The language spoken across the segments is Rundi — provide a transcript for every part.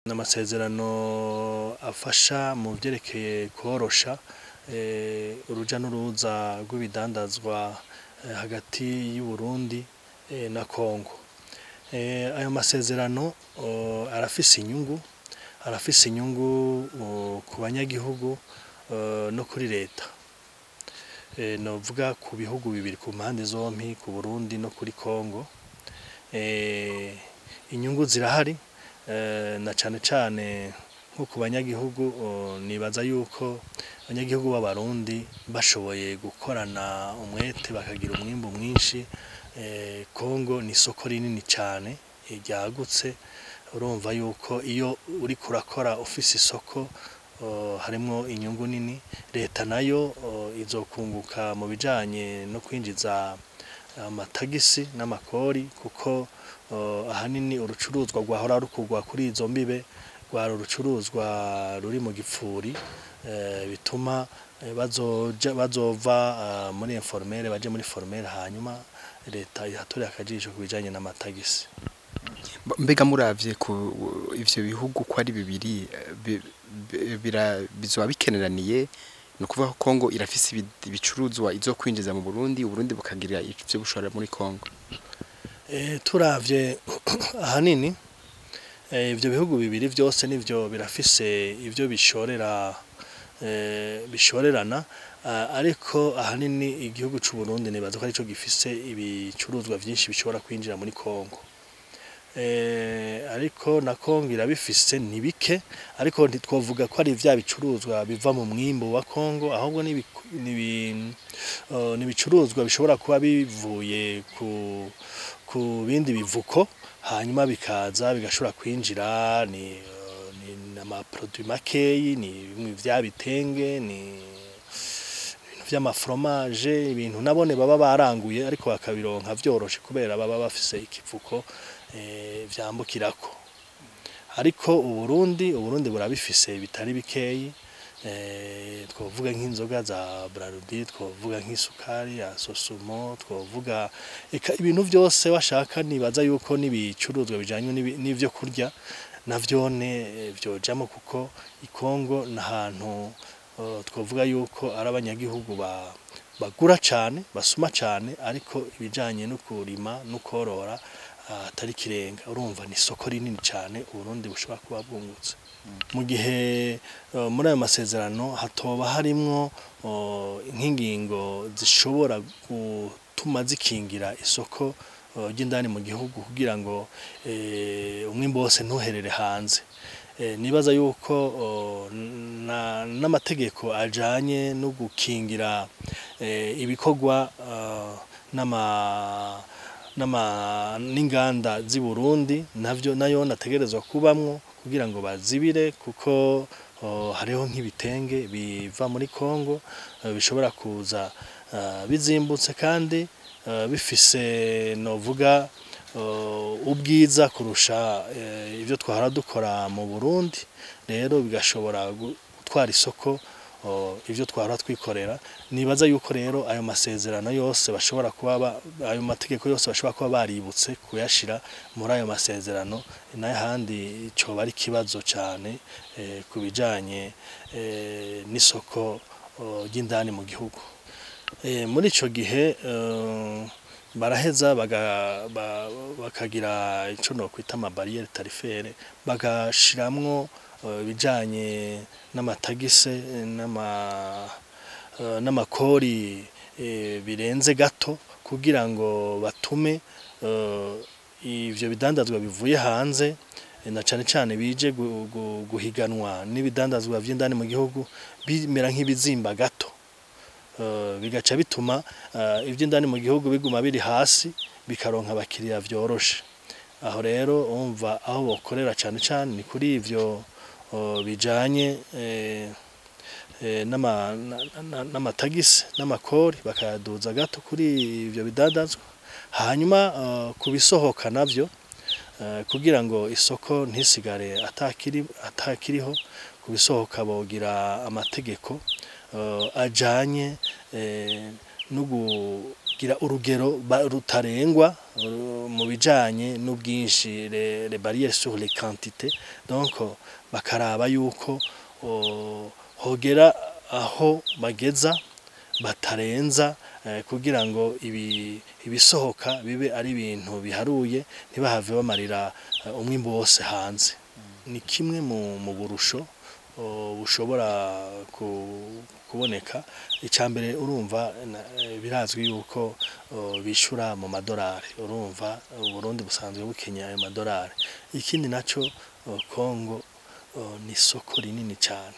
n'amasezerano afasha mu vyerekeye korosha uruja n'uruza rw'ibidandazwa hagati y'u Burundi na Kongo. Ayo masezerano arafise inyungu ku banyagihugu no kuri leta. Novuga ku bihugu bibiri ku mpande zompi, ku Burundi no kuri Kongo. Inyungu zirahari na cane nko ku banyagihugu. Nibaza yuko abanyagihugu b'Abarundi bashoboye gukorana umwete bakagira umwimbu mwinshi. Kongo ni isoko rinini cane ryagutse, urumva yuko iyo uriko urakora ufise isoko harimwo inyungu nini. Leta nayo izokunguka mu bijanye no kwinjiza amatagisi n'amakori, kuko ahanini urucuruzwa rwahora rukugwa kuri izo mbibe rwari urucuruzwa ruri mu gipfuri, bituma bazova muri informel baje muri formel, hanyuma leta ihatorera akajisho ku bijanye n'amatagisi. Mbega muravye ku ivyo bihugu ko ari bibiri bizoba bikeneraniye, no kuvuga ko Kongo irafise ibicuruzwa izo kwinjiza mu Burundi, Uburundi bukagira ivyo bushora muri Kongo. Turavye ahanini ivyo bihugu bibiri vyose nivyo birafise ivyo bishorerana, ariko ahanini igihugu c'u Burundi nibaza ko arico gifise ibicuruzwa vyinshi bishobora kwinjira muri Kongo. Ariko na Kongo irabifise ni bike, ariko ntitwovuga ko ari vya bicuruzwa biva mu mwimbo wa Kongo, ahubwo ni ibicuruzwa bishobora kuba bivuye ku bindi bivuko, hanyuma bikaza bigashobora kwinjira. Ni ama produit makeyi, ni vya bitenge, ni ibintu vy'amafromage, ibintu nabone baba baranguye ariko bakabironka vyoroshe kubera baba bafise ikivuko vyambukirako. Ariko Uburundi burabifise bitari bikeyi. Twovuga nk'inzoga za Braludi, twovuga nk'isukari ya Sosumo, twovuga ibintu vyose washaka. Nibaza yuko n'ibicuruzwa bijanye n'ivyo kurya navyone vyojamo, kuko ikongo n'ahantu twovuga yuko ari abanyagihugu bagura cane, basuma cane, ariko ibijanye no kurima no korora atari kirenga. Urumva ni isoko rinini cane Uburundi bushobora kuba bwungutse. Mu gihe muri ayo masezerano hatoba harimwo nk'ingingo zishobora gutuma zikingira isoko ry'indani mu gihugu, kugira ngo umwimbo wose ntuherere hanze. Nibaza yuko n'amategeko ajanye no gukingira ibikorwa n'inganda z'i Burundi nayo nategerezwa kubamwo, kugira ngo bazibire, kuko hariho nk'ibitenge biva muri Kongo bishobora kuza bizimbutse kandi bifise novuga ubwiza kurusha ivyo twahora dukora mu Burundi. Rero bigashobora gutwara isoko ivyo twahora twikorera. Nibaza yuko rero ayo masezerano yose bashobora kuba ayo mategeko yose bashobora kuba baributse kuyashira muri ayo masezerano, nayo handi coba ari kibazo cane ku bijanye n'isoko ry'indani mu gihugu. Muri ico gihe baraheza bakagira ico no kwita ama barriere tarifaire, bagashiramwo bijanye n'amatagise n'amakori birenze gato, kugira ngo batume ivyo bidandazwa bivuye hanze na cane bije guhiganwa n'ibidandazwa vy'indani mu gihugu bimera nk'ibizimba gato. Bigaca bituma ivy'indani mu gihugu biguma biri hasi, bikaronka abakiriya vyoroshe. Aho rero umva aho bokorera cane ni kuri ivyo bijanye n'amatagisi n'amakori, bakayaduza gato kuri ivyo bidandazwa. Hanyuma ku bisohoka navyo, kugira ngo isoko ntisigare atakiriho, ku bisohoka bogira amategeko ajanye no bakagira urugero rutarengwa mu bijanye n'ubwinshi les barrières sur les quantités donc bakaraba yuko hogera aho bageza batarenza kugira ngo ibisohoka bibe ari ibintu biharuye ntibahave bamarira umwimbo wose hanze ni kimwe mu burusho bushobora kuboneka icambere urumva birazwi yuko bishura mu madolari urumva Burundi busanzwe bukenya ayo madolari ikindi naco Kongo ni soko rinini cyane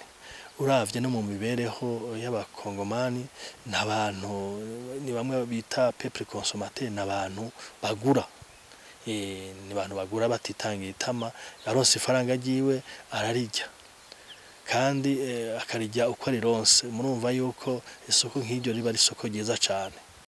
uravye no mu mibereho y'abakongomani n'abantu ni bamwe bita peuple consommateur n'abantu bagura ni abantu bagura batitangiye itama yaronse ifaranga ryiwe ararijya kandi akarijya uko arironse murumva yuko isoko nk'iryo riba ari isoko ryiza cyane